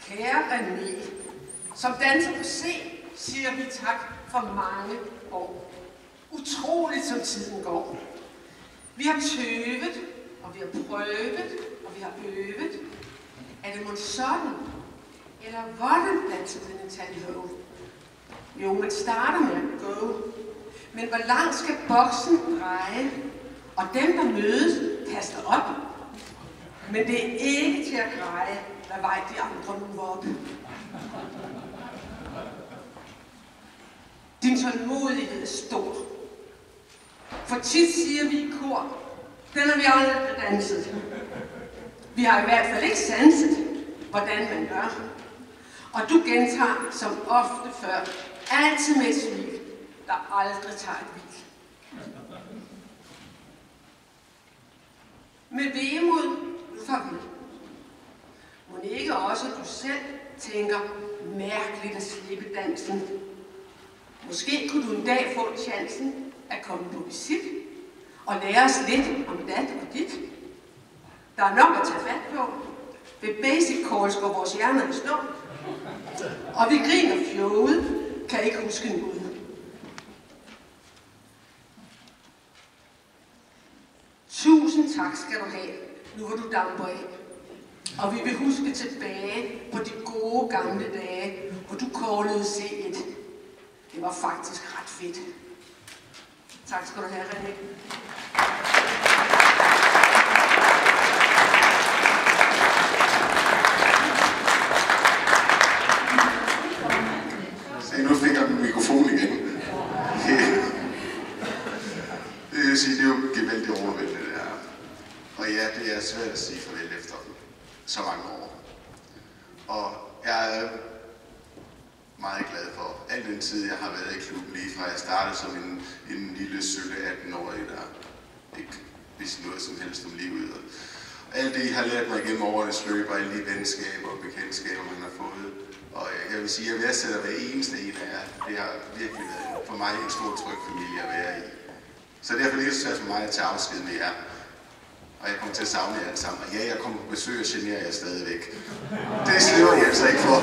Kære René, som danser på C, siger vi tak for mange år. Utroligt som tiden går. Vi har tøvet, og vi har prøvet, og vi har øvet. Er det mon sådan? Eller hvordan danser den Tally Ho? Jo, man starter med at gå. Men hvor langt skal boksen dreje? Og dem, der mødes, kaster op. Men det er ikke til at greje, hvad vej de andre nu var op. Din tålmodighed er stor. For tit siger vi i kor, den har vi aldrig danset. Vi har i hvert fald ikke sanset, hvordan man gør. Og du gentager, som ofte før, altid med et smil, der aldrig tager et hvil. Med vemod farvel. Må ikke også du selv tænker mærkeligt at slippe dansen. Måske kunne du en dag få chancen at komme på visit og lære os lidt om dat og dit. Der er nok at tage fat på. Ved basic calls går vores hjerner i stå. Og vi griner fjollet, kan ikke huske en ud. Tusind tak skal du have, nu hvor du damper af. Og vi vil huske tilbage på de gode gamle dage, hvor du callede C1. Det var faktisk ret fedt. Tak skal du have, René. Se, nu fik jeg min mikrofon igen. Det vil sige, det er jo gevaldigt overvældende, det her. Og ja, det er svært at sige farvel efter så mange år. Og jeg er meget glad for al den tid, jeg har været i klubben, lige fra jeg startede som en lille sølle 18-årig, der ikke vidste noget som helst om livet. Og alt det, I har lært mig igennem årenes løb, og alle de venskaber og bekendtskaber, man har fået. Og jeg vil sige, at jeg værdsætter hver eneste en af jer. Det har virkelig været for mig en stor tryg familie at være i. Så derfor er det så svært for mig at tage afsked med jer. Og jeg kommer til at savne jer alle sammen. Og ja, jeg kommer på besøg og generer jer stadigvæk. Det slipper jeg altså ikke for.